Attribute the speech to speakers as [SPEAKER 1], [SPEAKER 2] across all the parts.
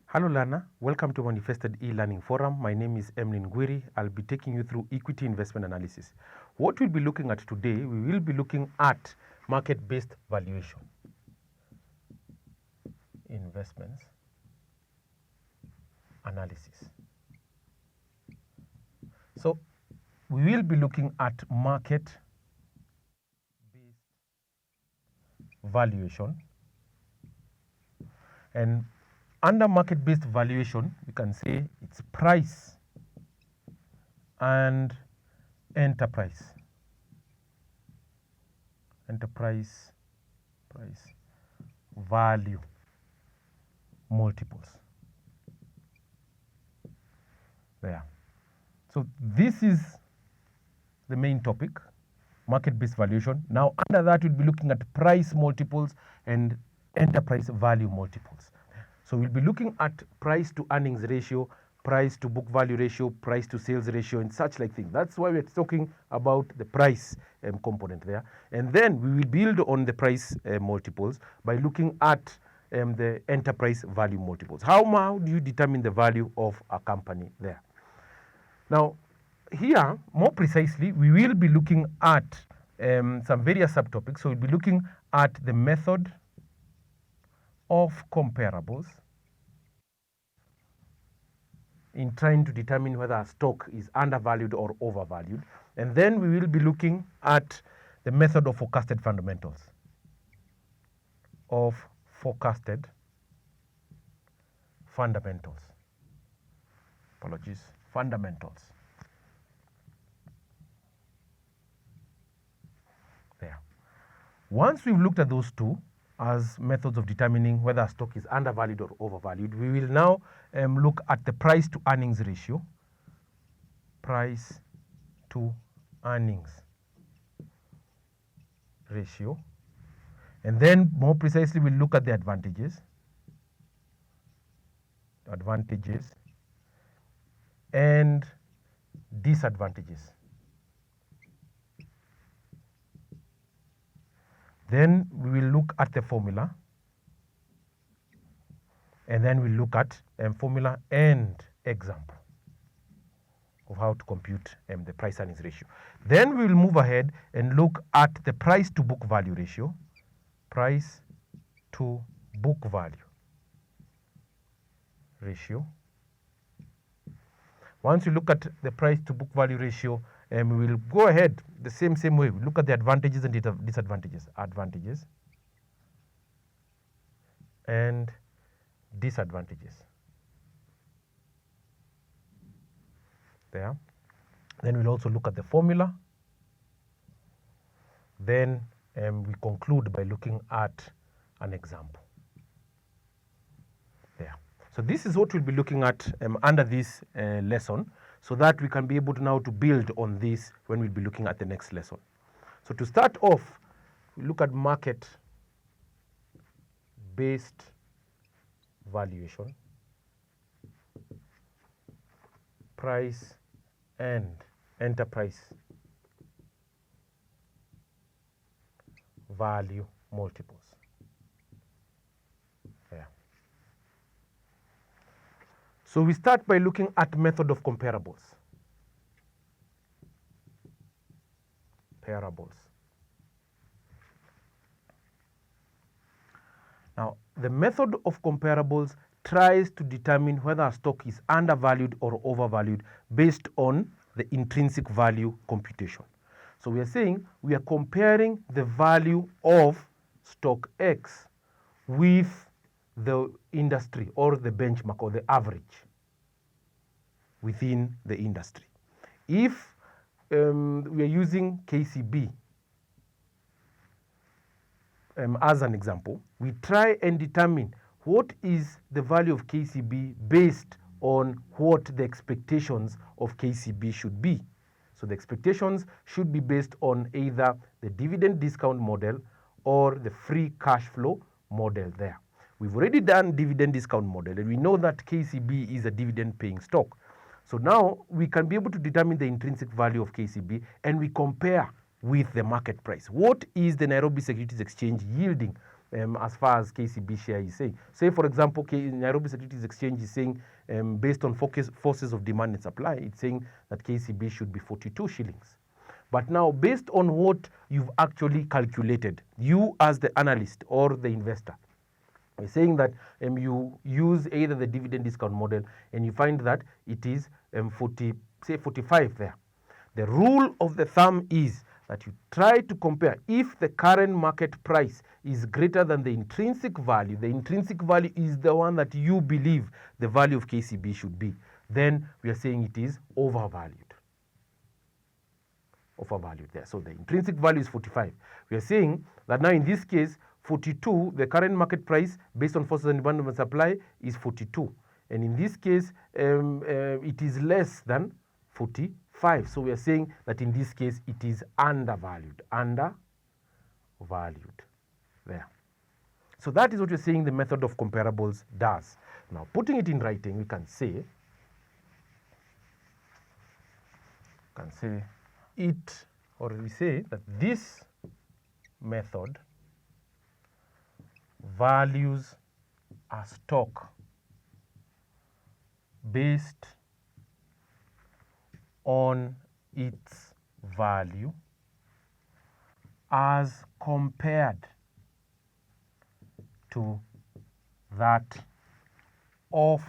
[SPEAKER 1] Hello learner, welcome to Manifested e-learning forum. My name is Emlyn Gwiri. I'll be taking you through equity investment analysis. What we'll be looking at today, we will be looking at market-based valuation. Investments analysis. So we will be looking at market-based valuation, and under market-based valuation, we can say it's price and enterprise price value multiples. There. So this is the main topic, market-based valuation. Now under that, we'll be looking at price multiples and enterprise value multiples. So we'll be looking at price to earnings ratio, price to book value ratio, price to sales ratio, and such like things. That's why we're talking about the price component there. And then we will build on the price multiples by looking at the enterprise value multiples. How do you determine the value of a company there? Now, here, more precisely, we will be looking at some various subtopics. So we'll be looking at the method of comparables in trying to determine whether a stock is undervalued or overvalued. And then we will be looking at the method of forecasted fundamentals. Fundamentals. There. Once we've looked at those two as methods of determining whether a stock is undervalued or overvalued, we will now look at the price to earnings ratio. Price to earnings ratio. And then more precisely, we'll look at the advantages and disadvantages. Then we will look at the formula, and then we'll look at formula and example of how to compute the price earnings ratio. Then we will move ahead and look at the price to book value ratio. Price to book value ratio. Once you look at the price to book value ratio, we will go ahead the same way. We look at the advantages and disadvantages. Advantages and disadvantages. There. Then we'll also look at the formula. Then we conclude by looking at an example. There. So this is what we'll be looking at under this lesson, so that we can be able to now to build on this when we'll be looking at the next lesson. So to start off, we look at market-based valuation, price and enterprise value multiples. Yeah. So we start by looking at method of comparables. Now, the method of comparables tries to determine whether a stock is undervalued or overvalued based on the intrinsic value computation. So we are saying we are comparing the value of stock X with the industry or the benchmark or the average within the industry. If we are using KCB as an example, we try and determine what is the value of KCB based on what the expectations of KCB should be. So the expectations should be based on either the dividend discount model or the free cash flow model there. We've already done dividend discount model, and we know that KCB is a dividend paying stock. So now we can be able to determine the intrinsic value of KCB, and we compare with the market price. What is the Nairobi Securities Exchange yielding as far as KCB share is saying. Say, for example, Nairobi Securities Exchange is saying, based on forces of demand and supply, it's saying that KCB should be 42 shillings. But now, based on what you've actually calculated, you as the analyst or the investor, we're saying that you use either the dividend discount model and you find that it is 45 there. The rule of the thumb is that you try to compare if the current market price is greater than the intrinsic value is the one that you believe the value of KCB should be, then we are saying it is overvalued there. So the intrinsic value is 45. We are saying that now in this case, 42, the current market price based on forces and demand and supply is 42. And in this case, it is less than 45. So we are saying that in this case, it is undervalued there. So that is what we're saying the method of comparables does. Now, putting it in writing, we can say we say that this method values a stock based on its value as compared to that of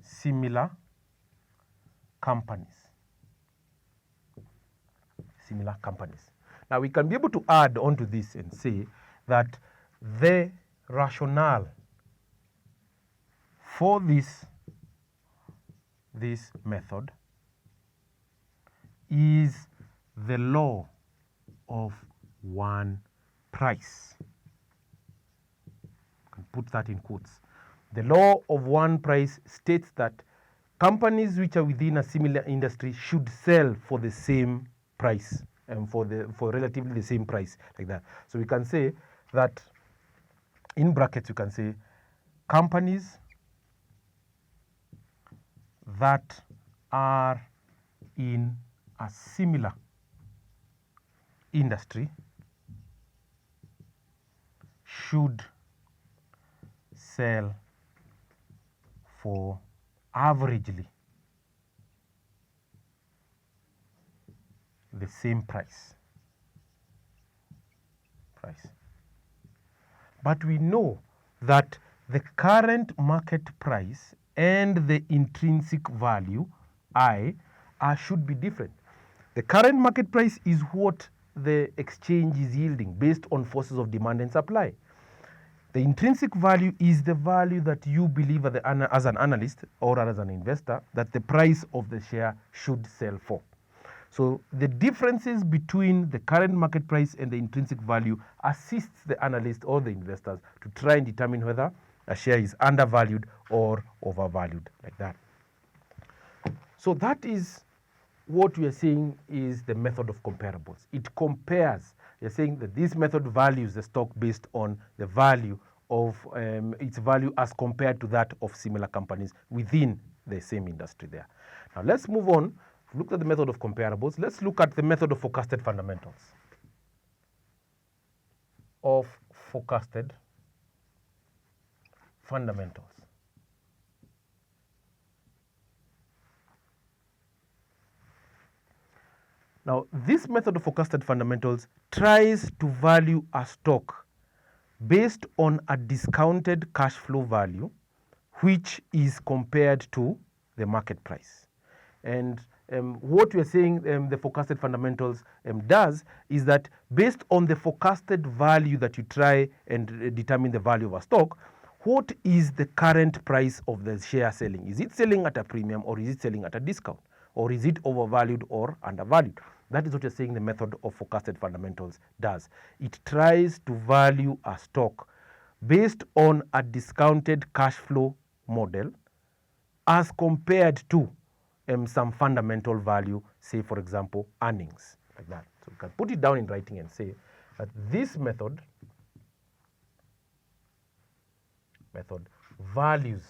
[SPEAKER 1] similar companies. Now we can be able to add on to this and say that the rationale for this method is the law of one price. You can put that in quotes. The law of one price states that companies which are within a similar industry should sell for the same price and for relatively the same price, like that. So we can say that in brackets you can say companies that are in a similar industry should sell for averagely the same price. But we know that the current market price and the intrinsic value, I, should be different. The current market price is what the exchange is yielding based on forces of demand and supply. The intrinsic value is the value that you believe as an analyst or as an investor that the price of the share should sell for. So the differences between the current market price and the intrinsic value assists the analyst or the investors to try and determine whether a share is undervalued or overvalued, like that. So that is what we are saying is the method of comparables. It compares. You're saying that this method values the stock based on the value of its value as compared to that of similar companies within the same industry there. Now let's move on. Look at the method of comparables. Let's look at the method of forecasted fundamentals. Now, this method of forecasted fundamentals tries to value a stock based on a discounted cash flow value, which is compared to the market price. And what we are saying the forecasted fundamentals does is that based on the forecasted value that you try and determine the value of a stock, what is the current price of the share selling? Is it selling at a premium or is it selling at a discount? Or is it overvalued or undervalued? That is what you're saying the method of forecasted fundamentals does. It tries to value a stock based on a discounted cash flow model as compared to some fundamental value, say for example, earnings, like that. So you can put it down in writing and say that this method values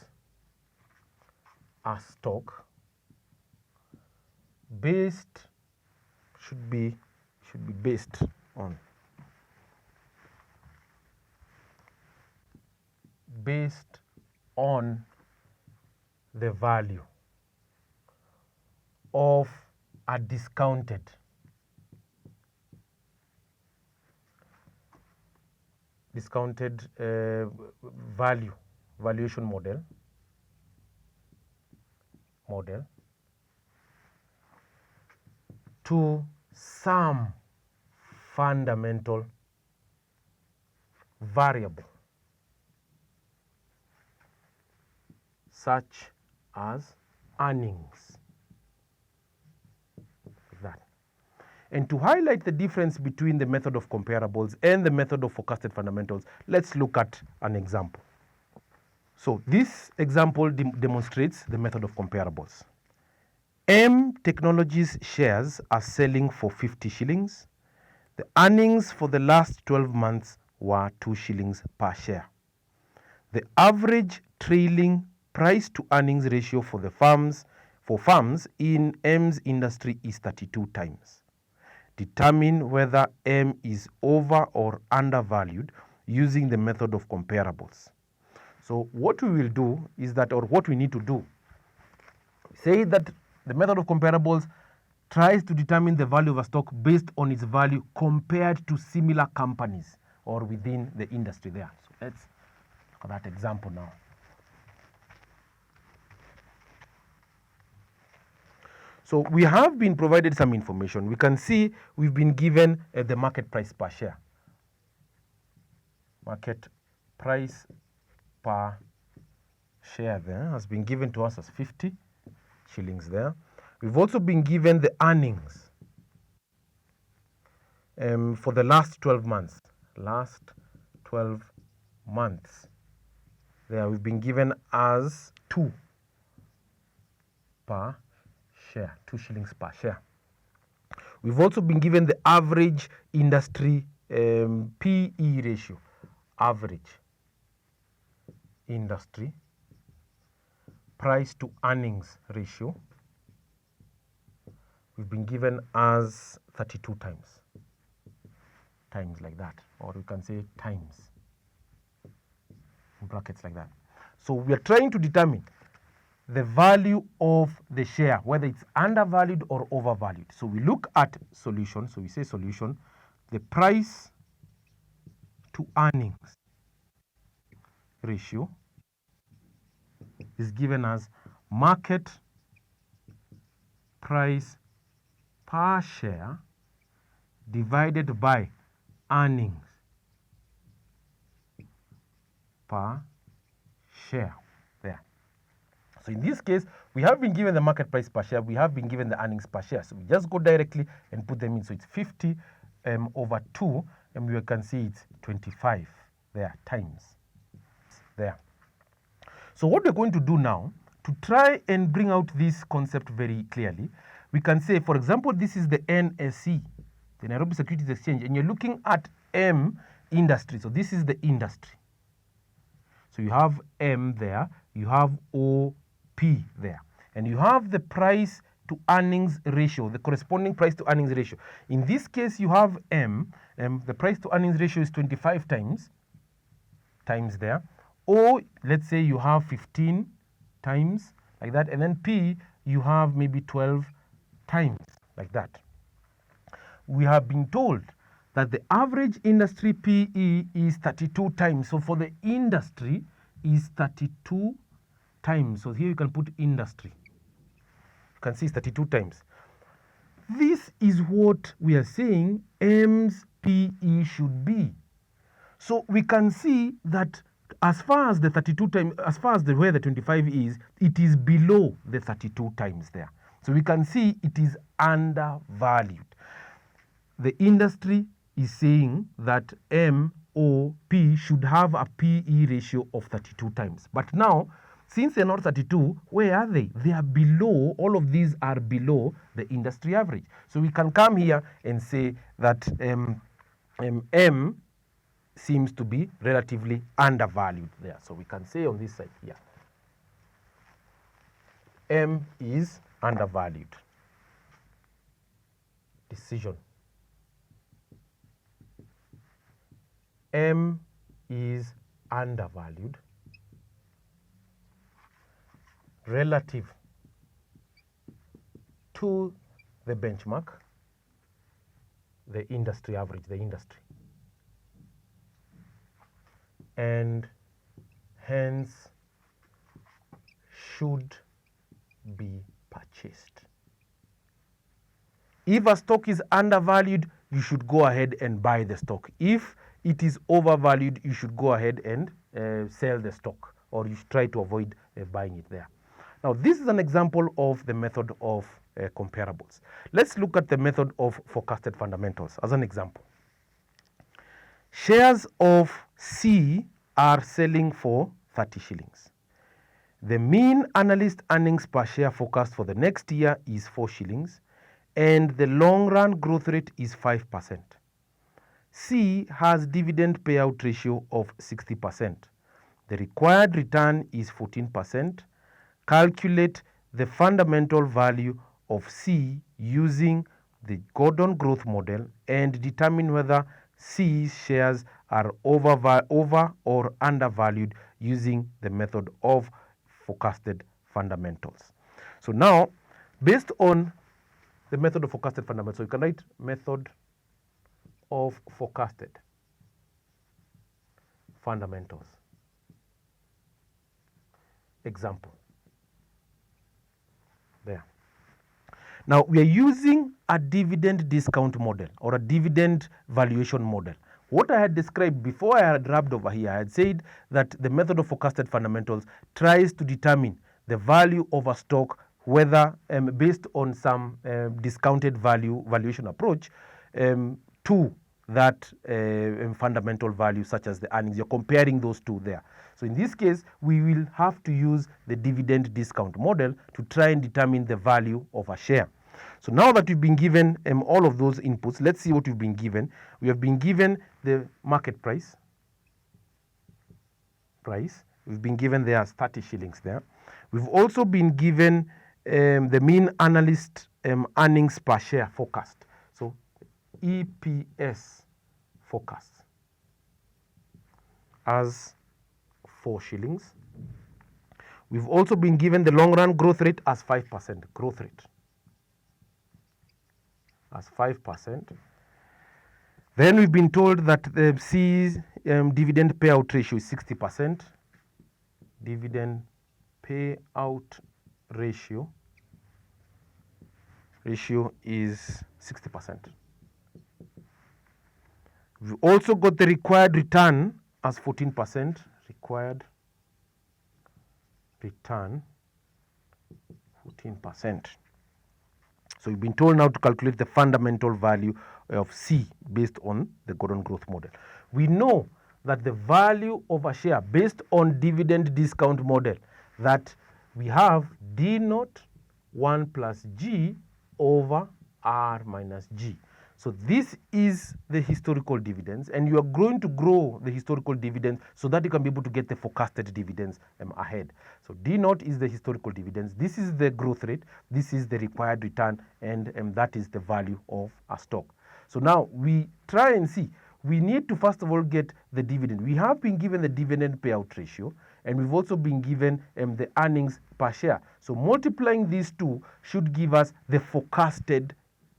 [SPEAKER 1] a stock should be based on based on the value of a discounted valuation model to some fundamental variable such as earnings. That. And to highlight the difference between the method of comparables and the method of forecasted fundamentals, let's look at an example. So this example demonstrates the method of comparables. M Technologies shares are selling for 50 shillings. The earnings for the last 12 months were 2 shillings per share. The average trailing price to earnings ratio for firms in M's industry is 32 times. Determine whether M is over or undervalued using the method of comparables. So what we will do is that, or what we need to do, say that the method of comparables tries to determine the value of a stock based on its value compared to similar companies or within the industry there. So let's look at that example now. So we have been provided some information. We can see we've been given the market price per share. Market price per share there has been given to us as 50 shillings there. We've also been given the earnings for the last 12 months. Last 12 months. There we've been given as 2 per share, 2 shillings per share. We've also been given the average industry PE ratio, average industry price to earnings ratio. We've been given as 32 times like that, or we can say times in brackets like that. So we are trying to determine the value of the share, whether it's undervalued or overvalued. So we look at solution. So we say solution, the price to earnings ratio is given as market price per share divided by earnings per share there. So in this case, we have been given the market price per share, we have been given the earnings per share. So we just go directly and put them in. So it's 50 over 2, and we can see it's 25 there times there. So what we're going to do now, to try and bring out this concept very clearly, we can say, for example, this is the NSE, the Nairobi Securities Exchange, and you're looking at M industry. So this is the industry. So you have M there, you have OP there, and you have the price to earnings ratio, the corresponding price to earnings ratio. In this case, you have M, the price to earnings ratio is 25 times there. O, let's say you have 15 times like that, and then P, you have maybe 12 times like that. We have been told that the average industry PE is 32 times. So for the industry is 32 times. So here you can put industry. You can see it's 32 times. This is what we are saying M's PE should be. So we can see that as far as the 32 times, as far as where the 25 is, it is below the 32 times there. So we can see it is undervalued. The industry is saying that MOP should have a PE ratio of 32 times. But now, since they're not 32, where are they? They are below, all of these are below the industry average. So we can come here and say that M seems to be relatively undervalued there. So we can say on this side here, M is undervalued. Decision. M is undervalued. relative to the benchmark, the industry average, and hence should be purchased. If a stock is undervalued, you should go ahead and buy the stock. If it is overvalued, you should go ahead and sell the stock, or you should try to avoid buying it there. Now, this is an example of the method of comparables. Let's look at the method of forecasted fundamentals as an example. Shares of C are selling for 30 shillings. The mean analyst earnings per share forecast for the next year is 4 shillings, and the long run growth rate is 5%. C has dividend payout ratio of 60%. The required return is 14%. Calculate the fundamental value of C using the Gordon growth model and determine whether C's shares are over or undervalued using the method of forecasted fundamentals. So now, based on the method of forecasted fundamentals, so you can write method of forecasted fundamentals. Example. There. Now, we are using a dividend discount model or a dividend valuation model. What I had described before I had rubbed over here, I had said that the method of forecasted fundamentals tries to determine the value of a stock, whether based on some discounted valuation approach to that fundamental value, such as the earnings. You're comparing those two there. So in this case, we will have to use the dividend discount model to try and determine the value of a share. So now that we've been given all of those inputs, let's see what we've been given. We have been given the market price. We've been given there as 30 shillings there. We've also been given the mean analyst earnings per share forecast. So EPS forecast as 4 shillings. We've also been given the long run growth rate as 5%, growth rate as 5%. Then we've been told that the C's dividend payout ratio is 60%. Dividend payout ratio is 60%. We've also got the required return as 14%. Required return 14%. So we've been told now to calculate the fundamental value of C based on the Gordon growth model. We know that the value of a share based on dividend discount model, that we have D naught 1 plus G over R minus G. So this is the historical dividends, and you are going to grow the historical dividends so that you can be able to get the forecasted dividends ahead. So D naught is the historical dividends, this is the growth rate, this is the required return, and that is the value of a stock. So now we try and see, we need to first of all get the dividend. We have been given the dividend payout ratio, and we've also been given the earnings per share. So multiplying these two should give us the forecasted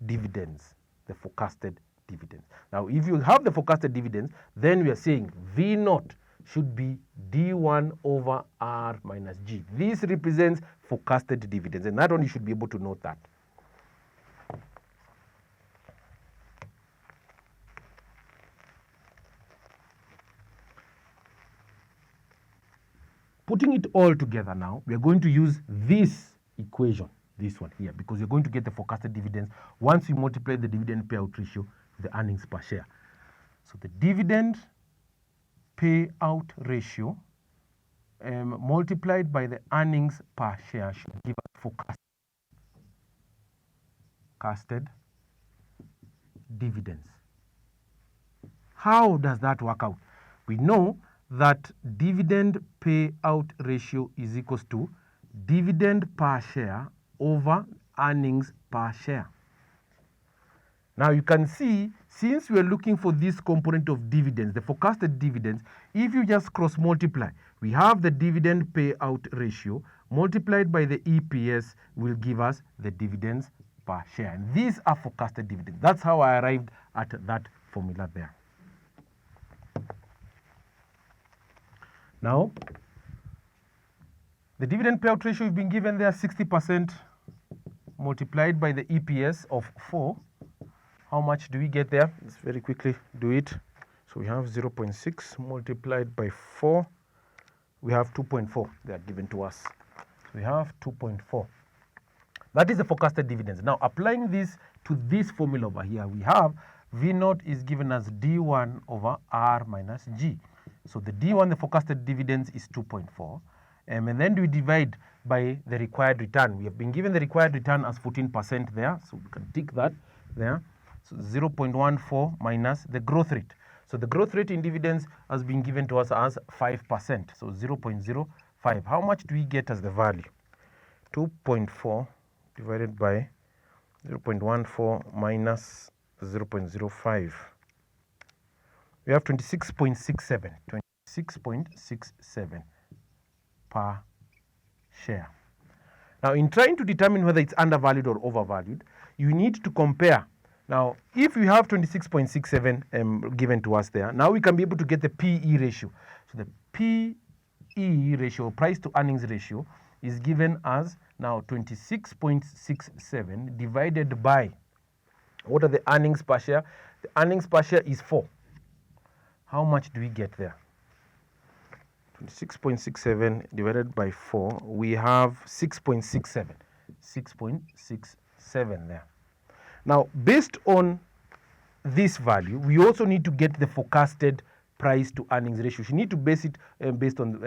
[SPEAKER 1] dividends. The forecasted dividends. Now, if you have the forecasted dividends, then we are saying V naught should be D1 over R minus G. This represents forecasted dividends, and that one you should be able to note that. Putting it all together now, we are going to use this equation, this one here, because you're going to get the forecasted dividends once you multiply the dividend payout ratio with the earnings per share. So the dividend payout ratio multiplied by the earnings per share should give us forecasted dividends. How does that work out? We know that dividend payout ratio is equals to dividend per share over earnings per share. Now you can see, since we are looking for this component of dividends, the forecasted dividends, if you just cross multiply, we have the dividend payout ratio multiplied by the EPS will give us the dividends per share. And these are forecasted dividends. That's how I arrived at that formula there. Now, the dividend payout ratio we've been given there, 60% multiplied by the EPS of 4. How much do we get there? Let's very quickly do it. So we have 0.6 multiplied by 4. We have 2.4 they are given to us. So we have 2.4. That is the forecasted dividends. Now, applying this to this formula over here, we have V0 is given as D1 over R minus G. So the D1, the forecasted dividends, is 2.4. And then we divide by the required return. We have been given the required return as 14% there. So we can tick that there. So 0.14 minus the growth rate. So the growth rate in dividends has been given to us as 5%. So 0.05. How much do we get as the value? 2.4 divided by 0.14 minus 0.05. We have 26.67. 26.67 per share. Now, in trying to determine whether it's undervalued or overvalued, you need to compare. Now, if we have 26.67 given to us there, now we can be able to get the PE ratio. So the PE ratio, price to earnings ratio, is given as now 26.67 divided by, what are the earnings per share? The earnings per share is 4. How much do we get there? 26.67 divided by 4, we have 6.67. 6.67 there. Now, based on this value, we also need to get the forecasted price to earnings ratio. You need to base it based on,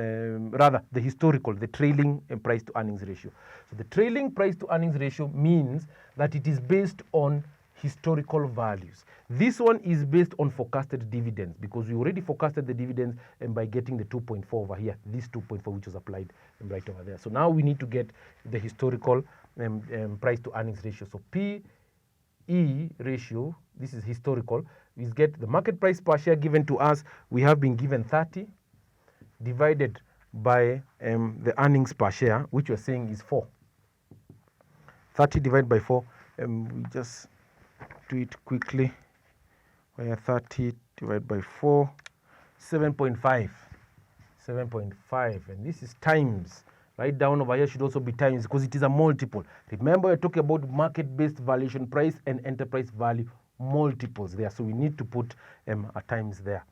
[SPEAKER 1] rather, the historical, the trailing price to earnings ratio. So the trailing price to earnings ratio means that it is based on historical values. This one is based on forecasted dividends because we already forecasted the dividends by getting the 2.4 over here, this 2.4 which was applied right over there. So now we need to get the historical price to earnings ratio. So PE ratio, this is historical, we get the market price per share given to us. We have been given 30 divided by the earnings per share, which we're saying is 4. 30 divided by 4, we just do it quickly. Where 30 divided by 4, 7.5. 7.5, and this is times. Right down over here should also be times because it is a multiple. Remember, we're talking about market-based valuation, price and enterprise value multiples there. So we need to put a times there.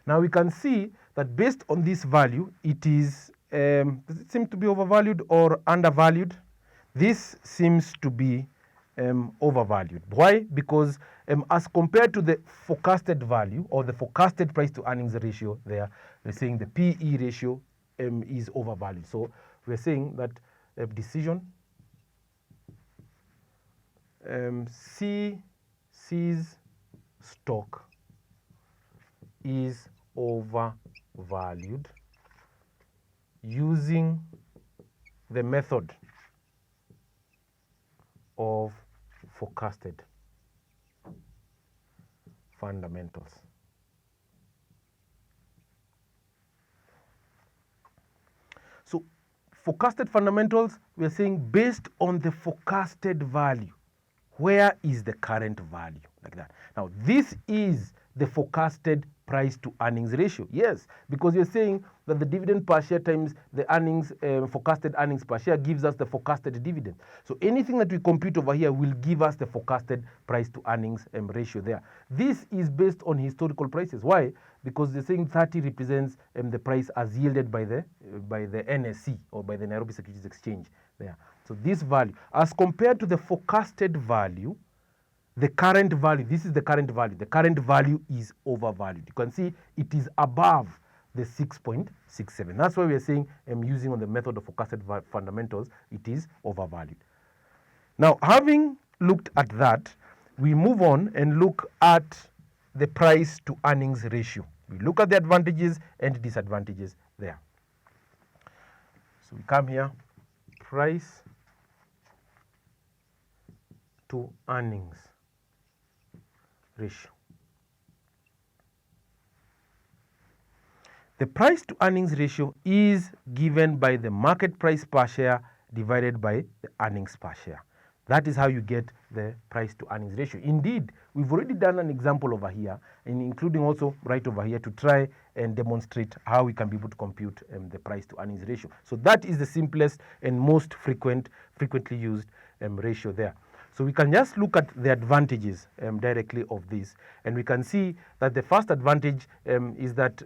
[SPEAKER 1] Now we can see that based on this value, it is, does it seem to be overvalued or undervalued? This seems to be overvalued. Why? Because as compared to the forecasted value or the forecasted price to earnings ratio there, we're saying the PE ratio is overvalued. So we're saying that decision C's stock is overvalued using the method of forecasted fundamentals. So forecasted fundamentals, we are saying based on the forecasted value, where is the current value, like that. Now this is the forecasted price to earnings ratio. Yes, because you're saying that the dividend per share times the earnings, forecasted earnings per share gives us the forecasted dividend. So anything that we compute over here will give us the forecasted price to earnings ratio there. This is based on historical prices. Why? Because they're saying 30 represents the price as yielded by the NSE or by the Nairobi Securities Exchange there. So this value, as compared to the forecasted value, the current value, this is the current value. The current value is overvalued. You can see it is above the 6.67. That's why we are saying using on the method of forecasted fundamentals, it is overvalued. Now, having looked at that, we move on and look at the price to earnings ratio. We look at the advantages and disadvantages there. So we come here, price to earnings ratio. The price to earnings ratio is given by the market price per share divided by the earnings per share. That is how you get the price to earnings ratio. Indeed, we've already done an example over here, and including also right over here to try and demonstrate how we can be able to compute the price to earnings ratio. So that is the simplest and most frequently used ratio there. So we can just look at the advantages directly of this, and we can see that the first advantage is that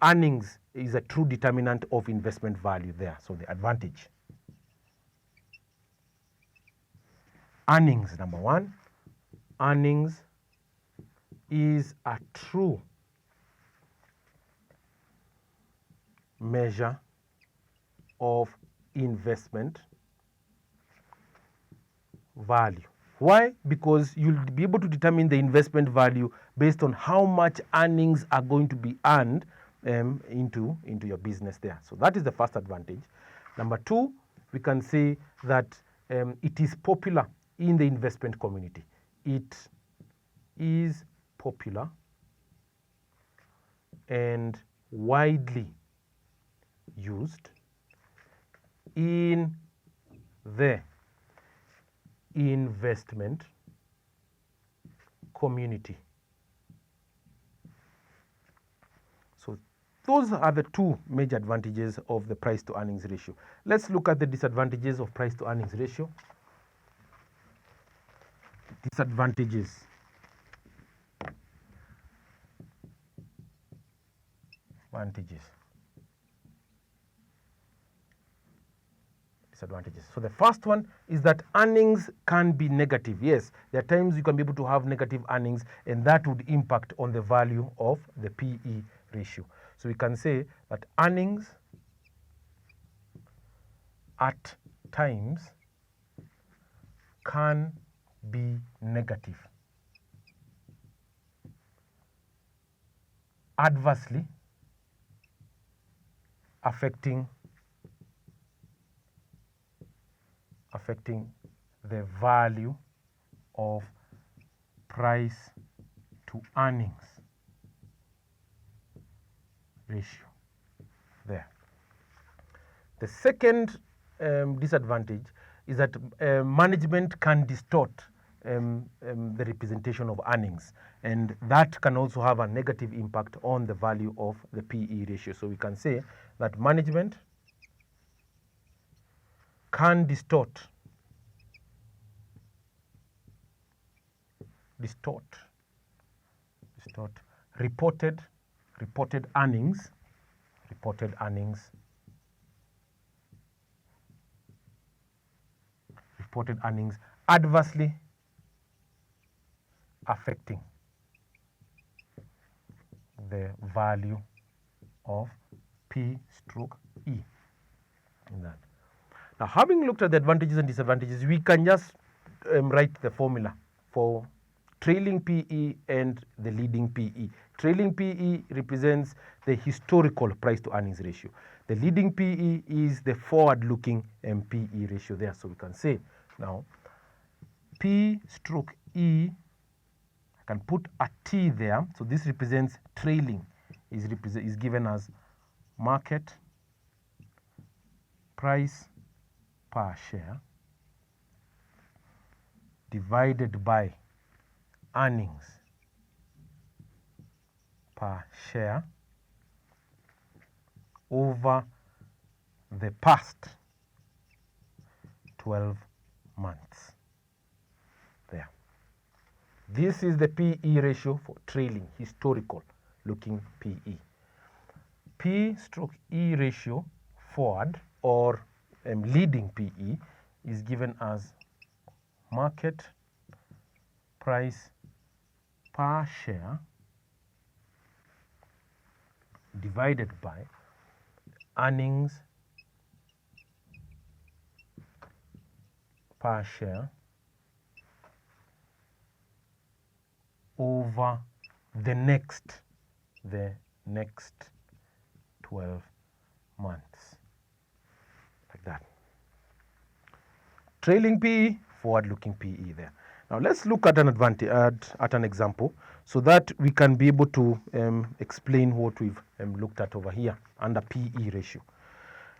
[SPEAKER 1] earnings is a true determinant of investment value there. So the advantage. Earnings, number one. Earnings is a true measure of investment value. Why? Because you'll be able to determine the investment value based on how much earnings are going to be earned into your business there. So that is the first advantage. Number two, we can say that it is popular in the investment community. It is popular and widely used in the investment community. So those are the two major advantages of the price to earnings ratio. Let's look at the disadvantages of price to earnings ratio. Disadvantages. Disadvantages. So the first one is that earnings can be negative. Yes, there are times you can be able to have negative earnings, and that would impact on the value of the PE ratio. So we can say that earnings at times can be negative, adversely affecting the value of price to earnings ratio there. The second disadvantage is that management can distort the representation of earnings, and that can also have a negative impact on the value of the PE ratio. So we can say that management can distort reported earnings adversely affecting the value of P/E in that. Now, having looked at the advantages and disadvantages, we can just write the formula for trailing PE and the leading PE. Trailing PE represents the historical price to earnings ratio. The leading PE is the forward-looking PE ratio there. So we can say now P/E, I can put a T there. So this represents trailing, is given as market price per share divided by earnings per share over the past 12 months. There. This is the PE ratio for trailing, historical looking PE. P/E ratio forward or leading PE is given as market price per share divided by earnings per share over the next 12 months, like that. Trailing PE, forward-looking PE there. Now let's look at an advantage at an example so that we can be able to explain what we've looked at over here under PE ratio.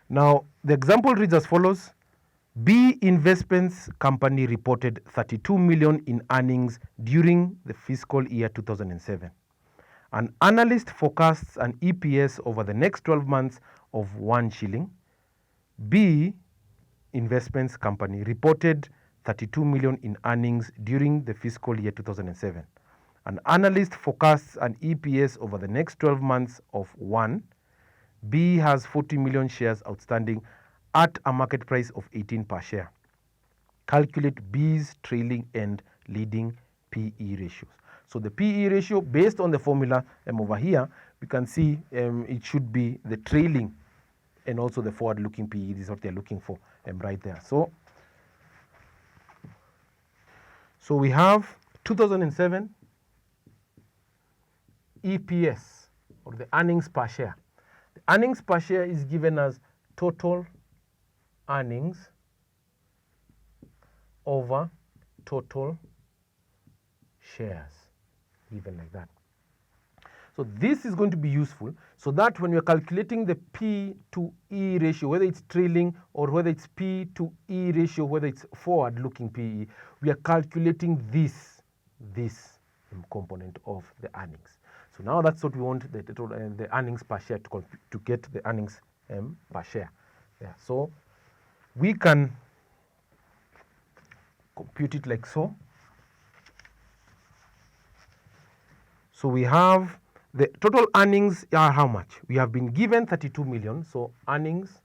[SPEAKER 1] Now the example reads as follows. B Investments Company reported 32 million in earnings during the fiscal year 2007. An analyst forecasts an EPS over the next 12 months of 1 shilling. B Investments Company reported 32 million in earnings during the fiscal year 2007. An analyst forecasts an EPS over the next 12 months of 1. B has 40 million shares outstanding at a market price of 18 per share. Calculate B's trailing and leading PE ratios. So the PE ratio, based on the formula over here, we can see it should be the trailing and also the forward-looking PE. This is what they're looking for right there. So we have 2007 EPS, or the earnings per share. The earnings per share is given as total earnings over total shares, given like that. So this is going to be useful so that when you're calculating the P to E ratio, whether it's trailing or whether it's P to E ratio, whether it's forward-looking PE, we are calculating this component of the earnings. So now that's what we want, the earnings per share to get the earnings per share. Yeah. So we can compute it like so. So we have the total earnings are how much? We have been given 32 million. So earnings,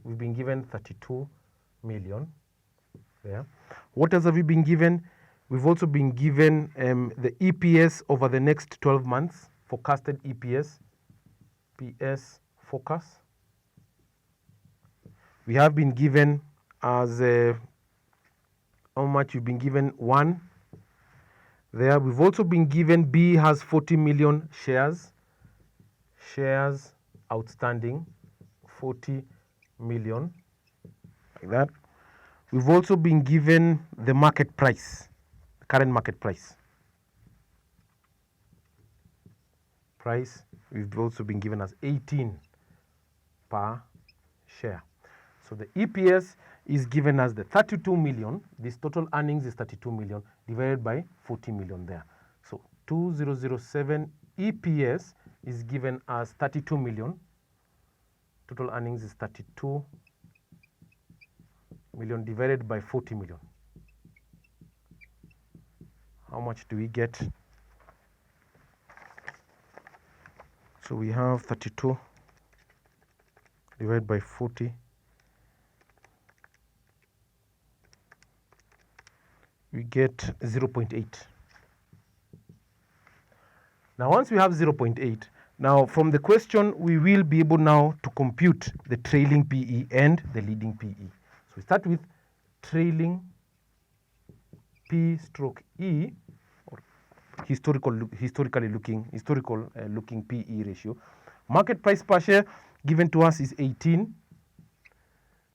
[SPEAKER 1] we've been given 32 million. Yeah. What else have we been given? We've also been given the EPS over the next 12 months, forecasted EPS, PS focus. We have been given as how much we've been given 1. There we've also been given B has 40 million shares outstanding, 40 million, like that. We've also been given the market price, the current market price. We've also been given as 18 per share. So the EPS is given as the 32 million. This total earnings is 32 million divided by 40 million there. So 2007 EPS is given as 32 million. Total earnings is 32 million divided by 40 million. How much do we get? So we have 32 divided by 40. We get 0.8. Now once we have 0.8, now from the question we will be able now to compute the trailing PE and the leading PE. So we start with trailing P stroke E, or historical looking PE ratio. Market price per share given to us is 18.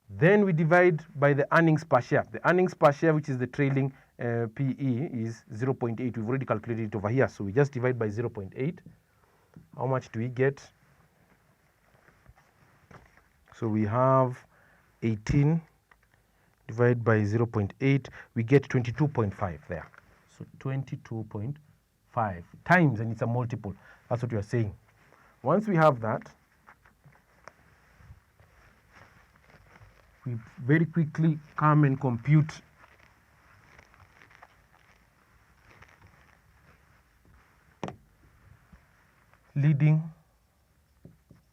[SPEAKER 1] Then we divide by the earnings per share. The earnings per share, which is the trailing PE, is 0.8. We've already calculated it over here. So we just divide by 0.8. How much do we get? So we have 18 divided by 0.8. We get 22.5 there. So 22.5 times, and it's a multiple. That's what we are saying. Once we have that, we very quickly come and compute leading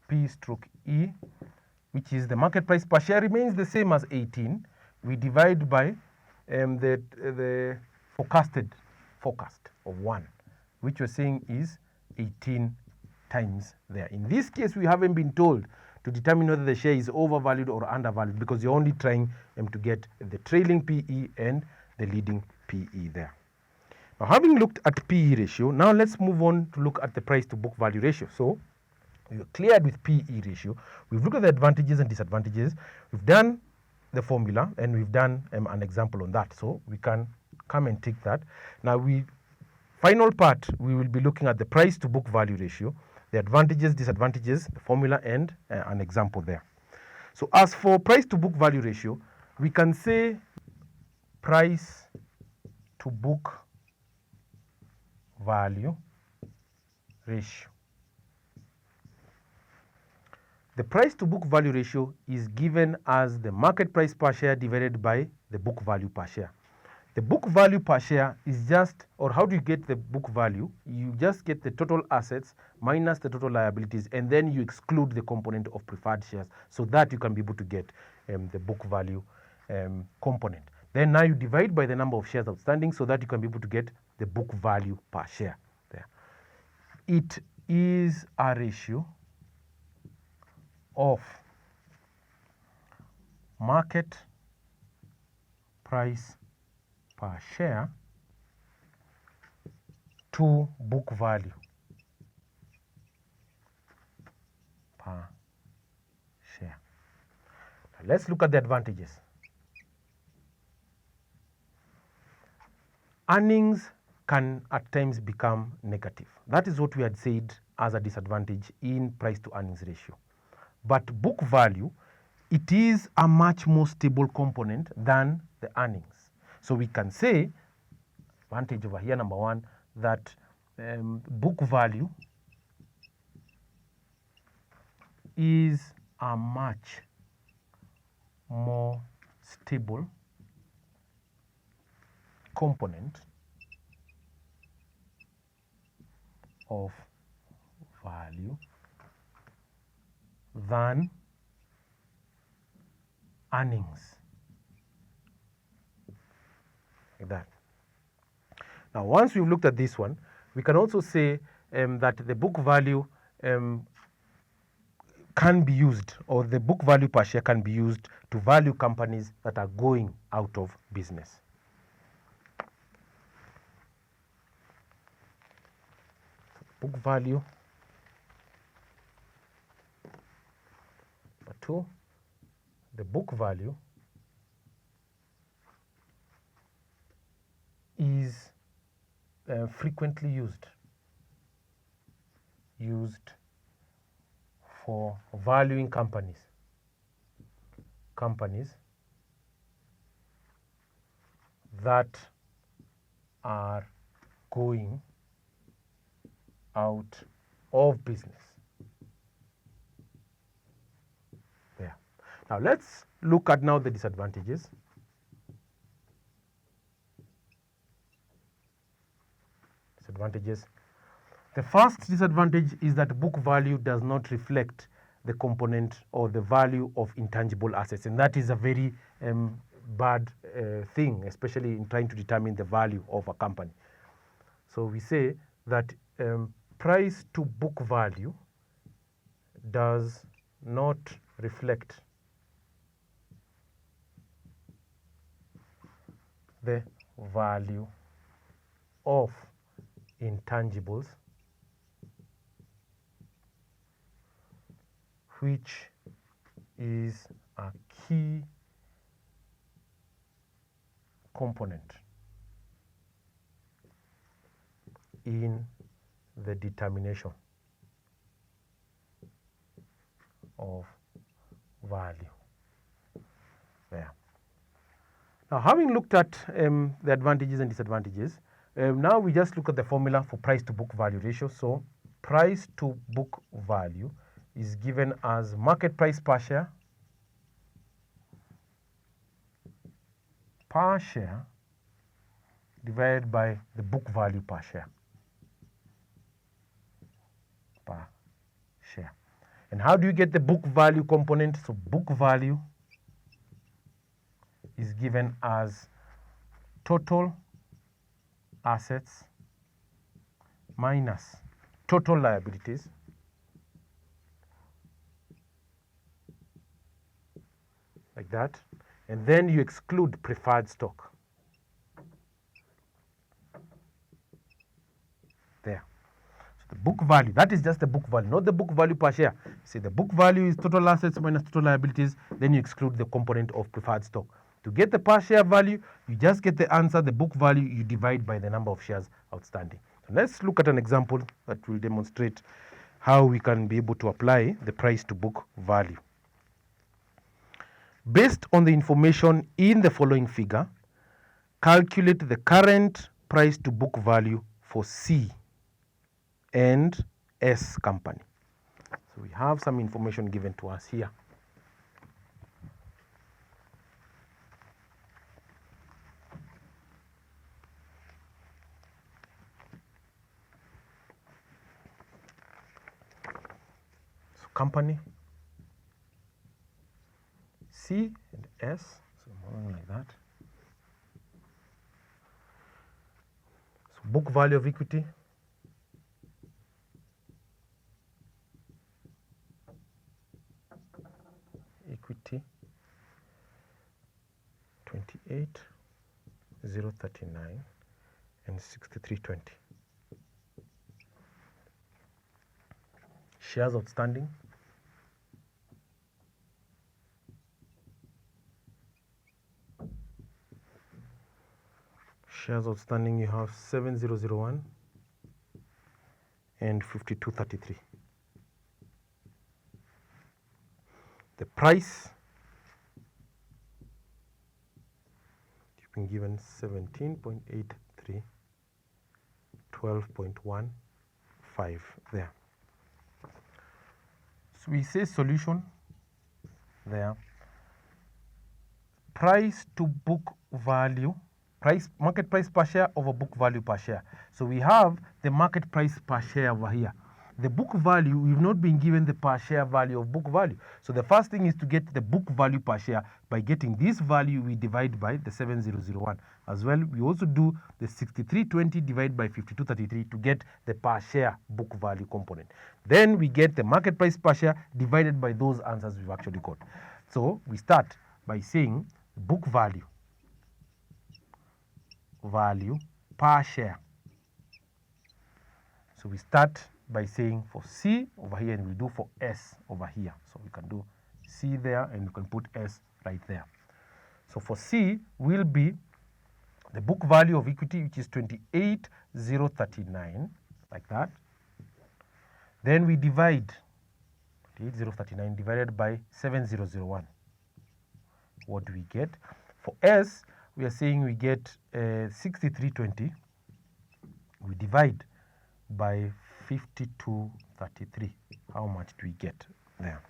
[SPEAKER 1] P stroke E, which is the market price per share remains the same as 18. We divide by the forecast of 1, which we're saying is 18 times there. In this case, we haven't been told to determine whether the share is overvalued or undervalued, because you're only trying to get the trailing PE and the leading PE there. Now, having looked at PE ratio, now let's move on to look at the price to book value ratio. So we're cleared with PE ratio. We've looked at the advantages and disadvantages. We've done the formula and we've done an example on that. So we can come and take that. Now, final part, we will be looking at the price to book value ratio, the advantages, disadvantages, the formula, and an example there. So as for price to book value ratio, we can say price to book value ratio. The price to book value ratio is given as the market price per share divided by the book value per share. The book value per share is just, or how do you get the book value? You just get the total assets minus the total liabilities, and then you exclude the component of preferred shares so that you can be able to get the book value component. Then now you divide by the number of shares outstanding so that you can be able to get the book value per share there. It is a ratio of market price per share to book value per share. Now let's look at the advantages. Earnings can at times become negative. That is what we had said as a disadvantage in price to earnings ratio. But book value, it is a much more stable component than the earnings. So we can say, advantage over here, number one, that book value is a much more stable component of value than earnings. Like that. Now, once we've looked at this one, we can also say that the book value can be used, or the book value per share can be used to value companies that are going out of business. Book value number 2, the book value is frequently used for valuing companies that are going out of business. There. Now let's look at now the disadvantages. The first disadvantage is that book value does not reflect the component or the value of intangible assets, and that is a very bad thing, especially in trying to determine the value of a company. So we say that price to book value does not reflect the value of intangibles which is a key component in the determination of value. There. Now, having looked at the advantages and disadvantages, now we just look at the formula for price to book value ratio. So price to book value is given as market price per share divided by the book value per share. And how do you get the book value component? So book value is given as total assets minus total liabilities like that, and then you exclude preferred stock. There. So the book value, that is just the book value, not the book value per share. See, the book value is total assets minus total liabilities, then you exclude the component of preferred stock. To get the per share value, you just get the answer, the book value, you divide by the number of shares outstanding. So let's look at an example that will demonstrate how we can be able to apply the price to book value. Based on the information in the following figure, calculate the current price to book value for C and S company. So we have some information given to us here. So company C and S, so more like that. So book value of equity, equity 28,039 and 6320. Shares outstanding, you have 7001 and 5233. The price, you've been given 17.83, 12.15 there. So we say solution there. Price to book value, market price per share over book value per share. So we have the market price per share over here. The book value, we've not been given the per share value of book value. So the first thing is to get the book value per share. By getting this value, we divide by the 7001. As well, we also do the 6320 divided by 5233 to get the per share book value component. Then we get the market price per share divided by those answers we've actually got. So we start by saying book value per share. So we start by saying for C over here, and we do for S over here. So we can do C there and we can put S right there. So for C will be the book value of equity, which is 28,039, like that. Then we divide 28,039 divided by 7001. What do we get? For S, we are saying we get 6320. We divide by 5233. How much do we get there?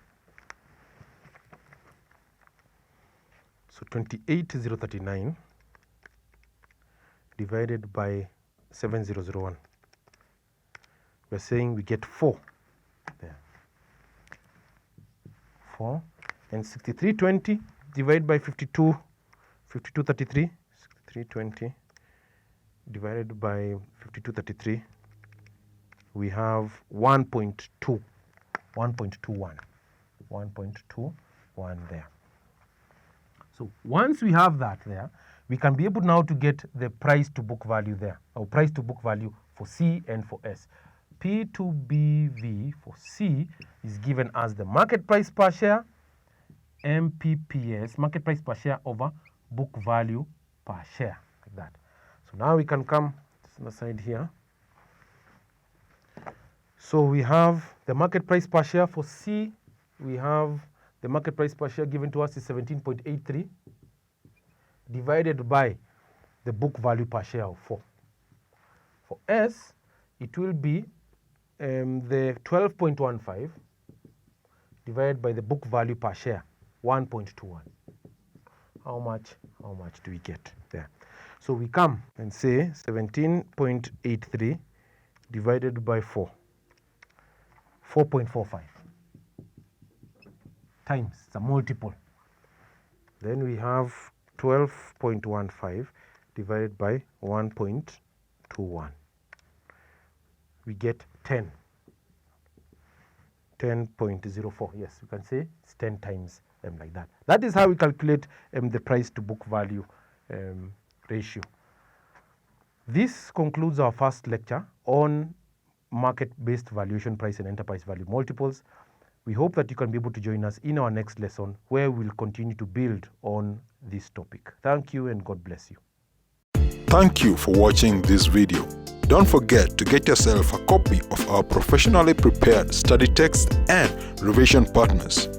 [SPEAKER 1] So 28,039 divided by 7001. We're saying we get 4 there. 4 and 6320 divided by 5233. 6320 divided by 5233. We have 1.2, 1.21 there. So once we have that there, we can be able now to get the price to book value there, or price to book value for C and for S. P to BV for C is given as the market price per share, MPPS, market price per share over book value per share, like that. So now we can come to the side here. So we have the market price per share for C. We have the market price per share given to us is 17.83 divided by the book value per share of 4. For S, it will be the 12.15 divided by the book value per share, 1.21. How much do we get there? So we come and say 17.83 divided by 4. 4.45 times, it's a multiple. Then we have 12.15 divided by 1.21. We get 10.04. Yes, you can say it's 10 times like that. That is how we calculate the price to book value ratio. This concludes our first lecture on market-based valuation, price and enterprise value multiples. We hope that you can be able to join us in our next lesson where we'll continue to build on this topic. Thank you and God bless you.
[SPEAKER 2] Thank you for watching this video. Don't forget to get yourself a copy of our professionally prepared study text and revision partners.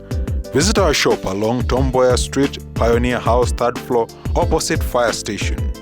[SPEAKER 2] Visit our shop along Tom Boyer Street, Pioneer House, 3rd floor, opposite Fire Station.